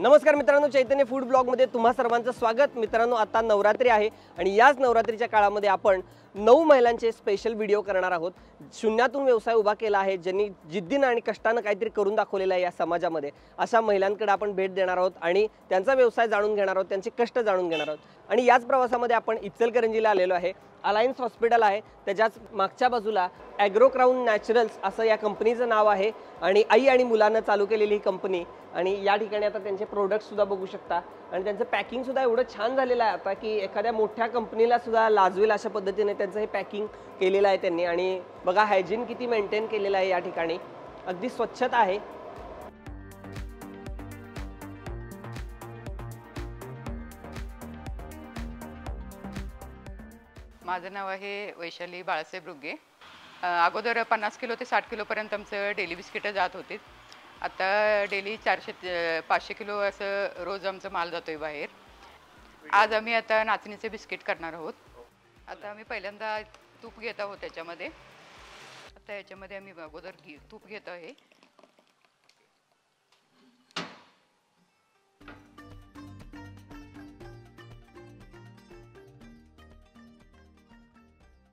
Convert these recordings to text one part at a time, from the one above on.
नमस्कार मित्रांनो, चैतन्य फूड ब्लॉगमध्ये तुम्हा सर्वांचं स्वागत। मित्रांनो, आता नवरात्री आहे आणि याच नवरात्रीच्या काळामध्ये आपण 9 महिलांचे स्पेशल व्हिडिओ करणार आहोत। शून्यातून व्यवसाय उभा केला आहे, ज्यांनी जिद्दीने आणि कष्टाने काहीतरी करून दाखवलेलं आहे या समाजामध्ये। अशा महिलांकडे आपण भेट देणार आहोत आणि त्यांचा व्यवसाय जाणून घेणार आहोत, त्यांचे कष्ट जाणून घेणार आहोत। आणि याच प्रवासामध्ये आपण इचलकरंजीला आलेलो आहे। अलायन्स हॉस्पिटल आहे, त्याच्याच मागच्या बाजूला ॲग्रो क्राउन नॅचरल्स असं या कंपनीचं नाव आहे आणि आई आणि मुलांना चालू केलेली ही कंपनी। आणि या ठिकाणी आता त्यांचे प्रोडक्ट्स सुद्धा बघू शकता आणि त्यांचं पॅकिंग सुद्धा एवढं छान झालेलं आहे आता की एखाद्या मोठ्या कंपनीला सुद्धा लाजवेल अशा पद्धतीने त्यांचं हे पॅकिंग केलेलं आहे त्यांनी। आणि बघा हायजीन किती मेंटेन केलेलं आहे, या ठिकाणी अगदी स्वच्छता आहे। माझं नाव आहे वैशाली बाळासाहेब रुगे। अगोदर 50 किलो ते 60 किलोपर्यंत आमचं डेली बिस्किटं जात होते। आता डेली 400-500 किलो असं रोज आमचं माल जातोय बाहेर। आज आम्ही आता नाचणीचे बिस्किट करणार आहोत। आता आम्ही पहिल्यांदा तूप घेत आहोत त्याच्यामध्ये। आता याच्यामध्ये आम्ही अगोदर तूप घेत आहे।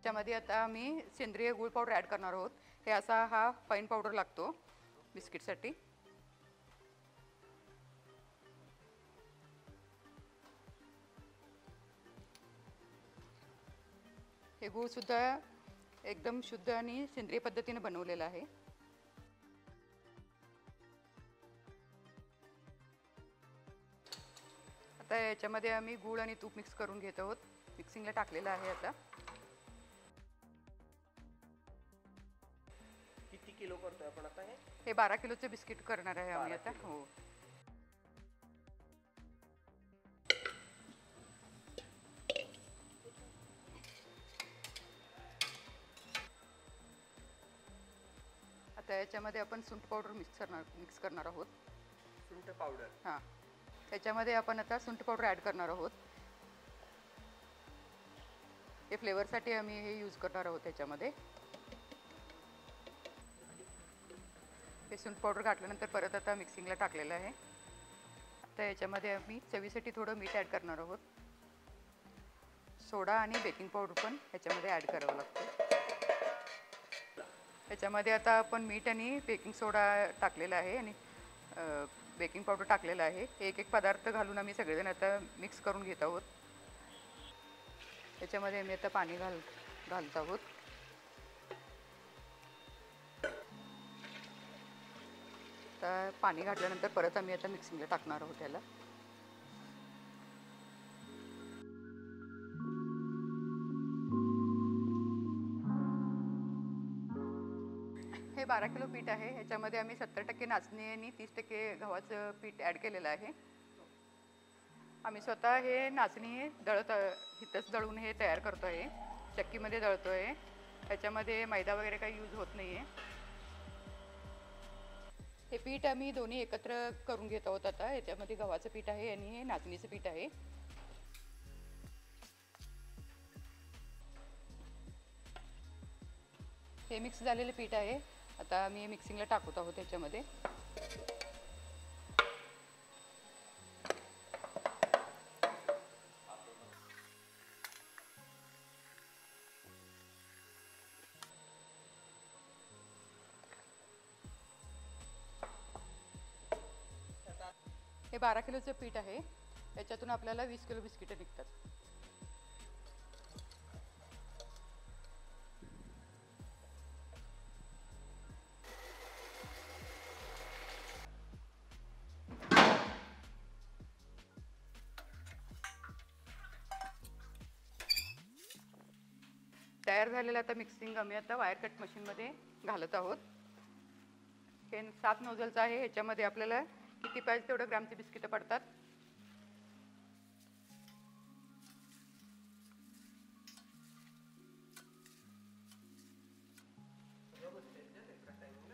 त्यामध्ये आता आम्ही सेंद्रिय गूळ पावडर ॲड करणार आहोत। हे असा हा फाईन पावडर लागतो बिस्किटसाठी। हे गूळ सुद्धा एकदम शुद्ध आणि सेंद्रिय पद्धतीने बनवलेलं आहे। आता याच्यामध्ये आम्ही गूळ आणि तूप मिक्स करून घेत आहोत। मिक्सिंगला टाकलेलं आहे। आता किती किलो करतोय आपण आता? हे 12 किलोचे बिस्किट करणार आहे आम्ही आता। हो, आता याच्यामध्ये आपण सुंठ पावडर मिक्स करणार आहोत। सुंठ पावडर, हां, त्याच्यामध्ये आपण आता सुंठ पावडर ॲड करणार आहोत। हे फ्लेवरसाठी आम्ही हे यूज करणार आहोत। त्याच्यामध्ये हे सुंठ पावडर घातल्यानंतर परत आता मिक्सिंगला टाकलेलं आहे। आता याच्यामध्ये आम्ही चवीसाठी थोडं मीठ ॲड करणार आहोत। सोडा आणि बेकिंग पावडर पण ह्याच्यामध्ये ॲड करावं लागतं। याच्यामध्ये आता आपण मीठ आणि बेकिंग सोडा टाकलेला आहे आणि बेकिंग पावडर टाकलेला आहे। एक एक पदार्थ घालून आम्ही सगळेजण आता मिक्स करून घेत आहोत। याच्यामध्ये आम्ही आता पाणी घालत आहोत। आता पाणी घातल्यानंतर परत आम्ही आता मिक्सिंगला टाकणार आहोत त्याला। हे 12 किलो पीठ आहे। ह्याच्यामध्ये आम्ही 70% नाचणी आणि 30% गव्हाचं पीठ ॲड केलेलं आहे। आम्ही स्वतः हे नाचणी इथंच दळून हे तयार करतो आहे। चक्कीमध्ये दळतो आहे। ह्याच्यामध्ये मैदा वगैरे काही यूज होत नाही आहे। हे पीठ आम्ही दोन्ही एकत्र करून घेत आहोत आता। याच्यामध्ये गव्हाचं पीठ आहे आणि हे नाचणीचं पीठ आहे। हे मिक्स झालेलं पीठ आहे। आता आम्ही हे मिक्सिंगला टाकत आहोत त्याच्यामध्ये। हे 12 किलोचं पीठ आहे। याच्यातून आपल्याला 20 किलो बिस्किटं निघतात। तयार झालेलं आता मिक्सिंग आम्ही आता वायर कट मशीनमध्ये घालत आहोत। हे 7 नोझलचं आहे। ह्याच्यामध्ये आपल्याला किती पाहिजे तेवढं ग्रामचे बिस्किटं पडतात।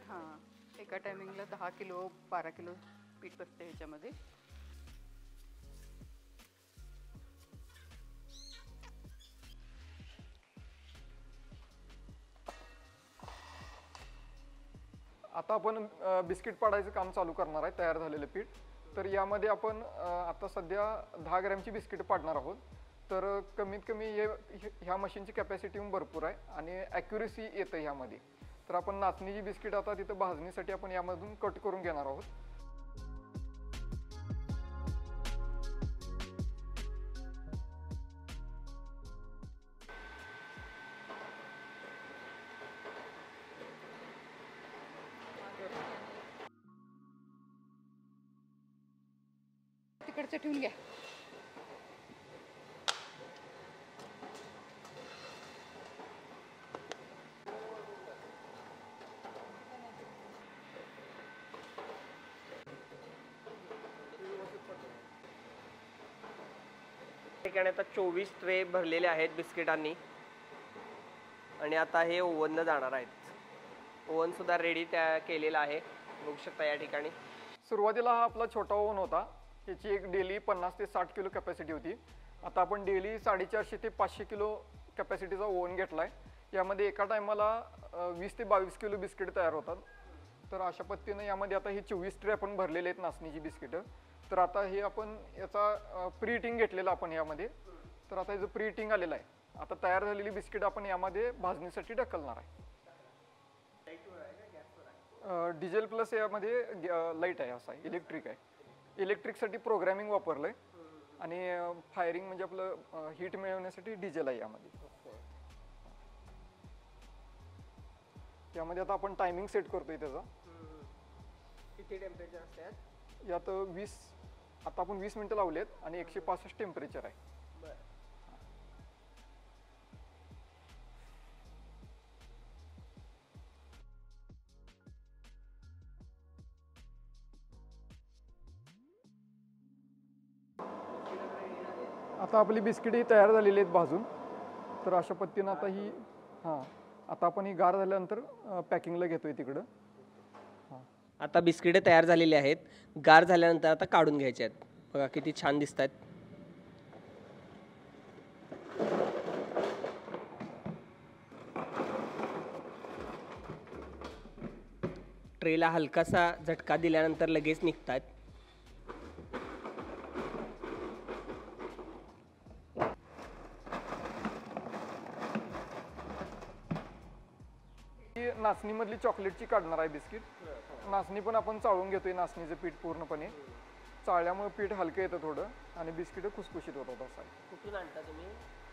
हां, एका टायमिंगला 10 किलो 12 किलो पीठ बसते ह्याच्यामध्ये। आता आपण बिस्किट पाडायचं काम चालू करणार आहे। तयार झालेलं पीठ तर यामध्ये आपण आता सध्या 10 ग्रॅमची बिस्किट पाडणार आहोत. तर कमीत कमी ह्या मशीनची कॅपॅसिटी भरपूर आहे आणि ॲक्युरेसी येतं ह्यामध्ये. तर आपण नाचणीची बिस्किट आता तिथं भाजणीसाठी आपण यामधून कट करून घेणार आहोत. तिकडचं ठेवून घ्या. ठिकाणी आता 24 ट्रे भरलेले आहेत बिस्किटांनी आणि आता हे ओव्हनला जाणार आहेत. ओव्हन सुद्धा रेडी केलेला आहे, बघू शकता या ठिकाणी. सुरुवातीला हा आपला छोटा ओव्हन होता. याची एक डेली 50 ते 60 किलो कॅपॅसिटी होती. आता आपण डेली 450 ते 500 किलो कॅपॅसिटीचा ओव्हन घेतलाय. यामध्ये एका टायमाला 20 ते 22 किलो बिस्किट तयार होतात. तर अशा पद्धतीने यामध्ये आता ही 24 ट्रे आपण भरलेले आहेत नाचणीची बिस्किट. तर आता हे आपण याचा प्री हिटिंग घेतलेला आपण यामध्ये. तर आता याचं प्री हिटिंग आलेलं आहे. आता तयार झालेली बिस्किट आपण यामध्ये भाजणीसाठी ढकलणार आहे. डिझेल प्लस यामध्ये लाईट आहे, असा इलेक्ट्रिक आहे. इलेक्ट्रिकसाठी प्रोग्रॅमिंग वापरलंय आणि फायरिंग म्हणजे आपलं हीट मिळवण्यासाठी डिझेल आहे यामध्ये. यामध्ये आता आपण टायमिंग सेट करतोय त्याचा. किती टेम्परेचर असतात यात 20, आता आपण 20 मिनिटं लावलेत आणि 165 टेम्परेचर आहे. आता आपली बिस्किट ही तयार झालेली आहेत भाजून. तर अशा पद्धतीनं आता ही आता आपण ही गार झाल्यानंतर पॅकिंगला घेतोय तिकडं. आता बिस्किटे तयार झालेली आहेत, गार झाल्यानंतर आता काढून घ्यायचे आहेत. बघा किती छान दिसत आहेत. ट्रेला हलकासा झटका दिल्यानंतर लगेच निघतात. नाचणीमधली चॉकलेटची काढणार आहे बिस्किट. नाचणी पण आपण चाळून घेतोय, नाचणीचं पीठ पूर्णपणे. चाळल्यामुळे पीठ हलकं येतं थोडं आणि बिस्किट खुसखुशीत होतात. असं आहे. कुठून आणता तुम्ही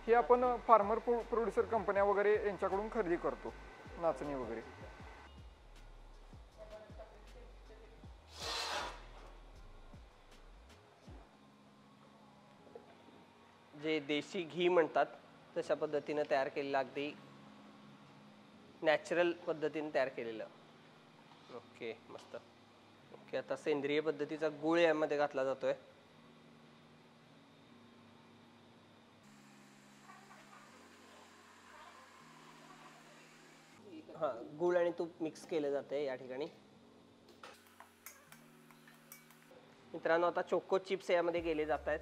हे आपण फार्मर प्रोड्युसर कंपन्या वगैरे यांच्याकडून खरेदी करतो नाचणी वगैरे. जे देशी घी म्हणतात तशा पद्धतीने तयार केलेलं, अगदी नॅचरल पद्धतीने तयार केलेलं. ओके, मस्त. ओके, आता सेंद्रिय पद्धतीचा गुळ यामध्ये घातला जातोय. गुळ आणि तूप मिक्स केलं जाते या ठिकाणी. मित्रांनो, आता चोको चिप्स यामध्ये गेले जात आहेत.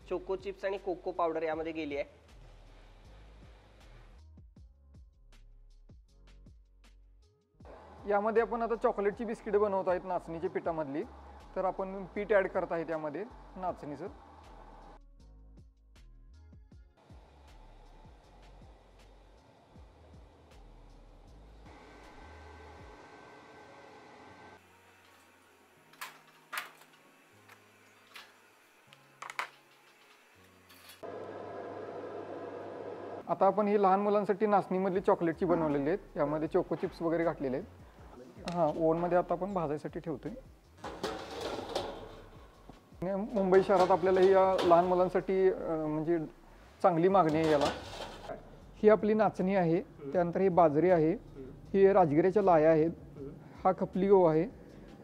चोको चिप्स आणि कोको पावडर यामध्ये गेली आहे. यामध्ये आपण आता चॉकलेटची बिस्किट बनवत आहेत नाचणीच्या पिठामधली. तर आपण पीठ ॲड करत आहे त्यामध्ये नाचणीचं. आता आपण ही लहान मुलांसाठी नाचणीमधली चॉकलेटची बनवलेली आहेत. यामध्ये चोको चिप्स वगैरे घातलेले आहेत. ओव्हनमध्ये आता आपण भाजायसाठी ठेवतोय. मुंबई शहरात आपल्याला ही लहान मुलांसाठी म्हणजे चांगली मागणी आहे याला. ही आपली नाचणी आहे, त्यानंतर ही बाजरी आहे, ही राजगिऱ्याच्या लाया आहेत, हा खपली गहू आहे,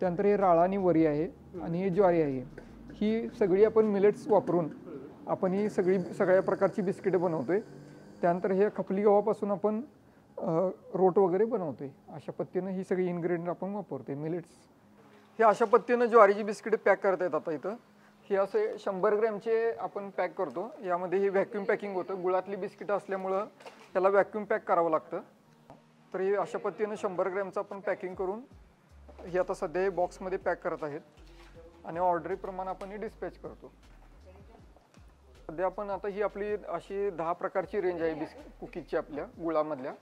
त्यानंतर हे राळा आणि वरी आहे आणि ही ज्वारी आहे. ही सगळी आपण मिलेट्स वापरून आपण ही सगळ्या प्रकारची बिस्किटं बनवतोय. त्यानंतर हे खपली गव्हापासून आपण रोट वगैरे बनवतोय. अशा पद्धतीनं ही सगळी इन्ग्रेडियंट आपण वापरतोय मिलेट्स. हे अशा पद्धतीनं ज्वारीची बिस्किट पॅक करता येतात. आता इथं हे असे 100 ग्रॅमचे आपण पॅक करतो. यामध्ये हे व्हॅक्यूम पॅकिंग होतं. गुळातली बिस्किट असल्यामुळं त्याला व्हॅक्यूम पॅक करावं लागतं. तर हे अशा पद्धतीनं 100 ग्रॅमचं आपण पॅकिंग करून हे आता सध्या हे बॉक्समध्ये पॅक करत आहेत आणि ऑर्डरीप्रमाणे आपण ही डिस्पॅच करतो. सध्या आपण आता ही आपली अशी 10 प्रकारची रेंज आहे कुकीजची आपल्या गुळामधल्या.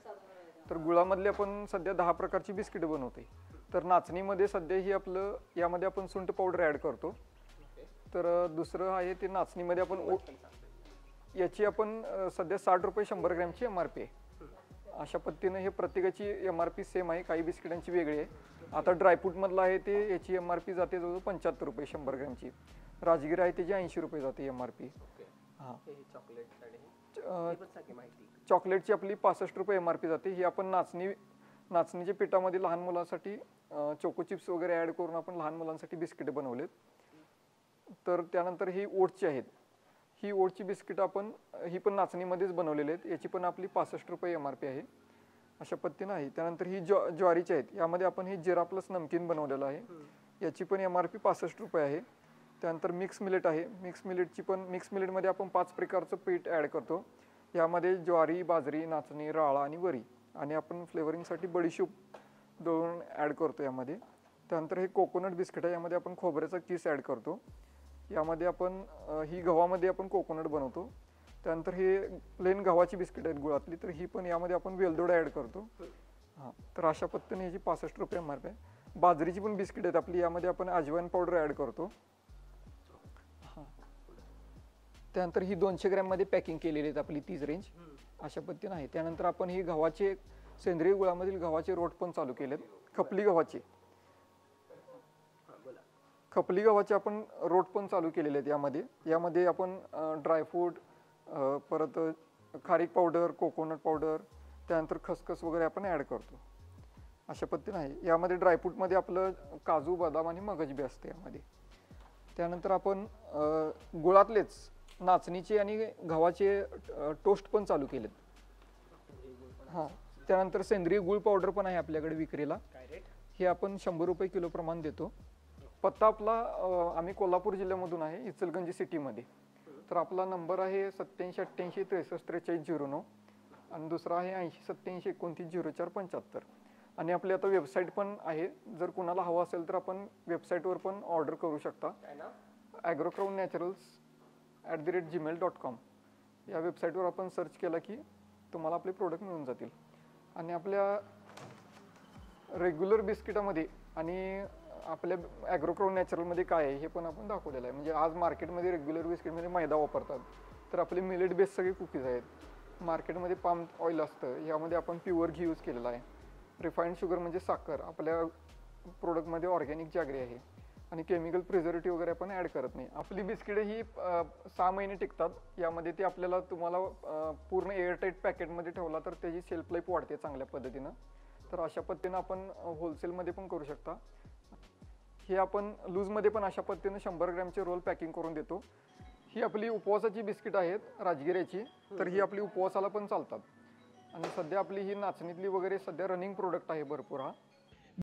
तर गुळामधले आपण सध्या 10 प्रकारची बिस्किट बनवते. तर नाचणीमध्ये सध्या ही आपलं यामध्ये आपण सुंठ पावडर ॲड करतो. तर दुसरं आहे ते नाचणीमध्ये आपण याची आपण सध्या 60 रुपये 100 ग्रॅमची MRP आहे. अशा पद्धतीनं हे प्रत्येकाची MRP सेम आहे, काही बिस्किटांची वेगळी आहे. आता ड्रायफ्रूटमधलं आहे ते याची MRP जाते जवळ 75 रुपये 100 ग्रॅमची. राजगिरा आहे त्याची 80 रुपये जाते MRP. हां, चॉकलेटची आपली 65 रुपये MRP जाते. ही आपण नाचणीच्या पिठामध्ये लहान मुलांसाठी चोको चिप्स वगैरे ॲड करून आपण लहान मुलांसाठी बिस्किट बनवलेत. तर त्यानंतर ही ओटची आहेत. ही ओटची बिस्किट आपण ही पण नाचणीमध्येच बनवलेली आहेत. याची पण आपली 65 रुपये MRP आहे. अशा पद्धतीनं आहे. त्यानंतर ही ज्वारीची आहेत. यामध्ये आपण ही जिरा प्लस नमकीन बनवलेलं आहे. याची पण MRP 65 रुपये आहे. त्यानंतर मिक्स मिलेट आहे. मिक्स मिलेटमध्ये आपण 5 प्रकारचं पीठ ॲड करतो. यामध्ये ज्वारी, बाजरी, नाचणी, राळा आणि वरी आणि आपण फ्लेवरिंगसाठी बडीशोप दळून ॲड करतो यामध्ये. त्यानंतर हे कोकोनट बिस्किट आहे. यामध्ये आपण खोबऱ्याचा किस ॲड करतो. यामध्ये आपण ही गव्हामध्ये आपण कोकोनट बनवतो. त्यानंतर हे प्लेन गव्हाची बिस्किट आहेत गुळातली. तर ही पण यामध्ये आपण वेलदोडा ॲड करतो. हां, तर अशा पद्धतीने ह्याची 65 रुपये MRP आहे. बाजरीची पण बिस्किट आहेत आपली. यामध्ये आपण अजवाईन पावडर ॲड करतो. हां, त्यानंतर ही 200 ग्रॅममध्ये पॅकिंग केलेली आहेत आपली 30 रेंज. अशा पद्धतीने आहे. त्यानंतर आपण ही गव्हाचे सेंद्रिय गुळामधील गव्हाचे रोट पण चालू केलेत. खपली गव्हाचे आपण रोट पण चालू केलेले आहेत. यामध्ये आपण ड्रायफ्रूट, परत खारीक पावडर, कोकोनट पावडर, त्यानंतर खसखस वगैरे आपण ॲड करतो. अशा पद्धतीने आहे. यामध्ये ड्रायफ्रूटमध्ये आपलं काजू, बदाम आणि मगज बी असते यामध्ये. त्यानंतर आपण गुळातलेच नाचणीचे आणि गव्हाचे टोस्ट पण चालू केलेत. हां, त्यानंतर सेंद्रिय गुळ पावडर पण आहे आपल्याकडे विक्रीला. हे आपण 100 रुपये किलो प्रमाण देतो. पत्ता आपला आम्ही कोल्हापूर जिल्ह्यामधून आहे, इचलकरंजी सिटीमध्ये. तर आपला नंबर आहे 87 88 63 43 09 आणि दुसरा आहे 80 87 29 04 75. आणि आपली आता वेबसाईट पण आहे. जर कुणाला हवं असेल तर आपण वेबसाईटवर पण ऑर्डर करू शकता. agrocrownnaturals@gmail.com या वेबसाईटवर आपण सर्च केला की तुम्हाला आपले प्रोडक्ट मिळून जातील. आणि आपल्या रेग्युलर बिस्किटामध्ये आणि आपल्या ॲग्रोक्राऊन नॅचरलमध्ये काय आहे हे पण आपण दाखवलेलं आहे. म्हणजे आज मार्केटमध्ये रेग्युलर बिस्किटमध्ये मैदा वापरतात. तर आपले मिलेट बेस सगळे कुकीज आहेत. मार्केटमध्ये पाम ऑइल असतं. यामध्ये आपण प्युअर घी यूज केलेला आहे. रिफाईंड शुगर म्हणजे साखर आपल्या प्रोडक्टमध्ये ऑर्गॅनिक जागरी आहे. आणि केमिकल प्रिझर्वेटिव्ह वगैरे आपण ॲड करत नाही. आपली बिस्किटे ही 6 महिने टिकतात. यामध्ये ते आपल्याला तुम्हाला पूर्ण एअरटाईट पॅकेटमध्ये ठेवला तर त्याची शेल्फ लाईफ वाढते चांगल्या पद्धतीनं. तर अशा पद्धतीनं आपण होलसेलमध्ये पण करू शकता. हे आपण लूजमध्ये पण अशा पद्धतीनं 100 ग्रॅमचे रोल पॅकिंग करून देतो. ही आपली उपवासाची बिस्किट आहेत राजगिऱ्याची. तर ही आपली उपवासाला पण चालतात. आणि सध्या आपली ही नाचणीतली वगैरे सध्या रनिंग प्रोडक्ट आहे भरपूर हा.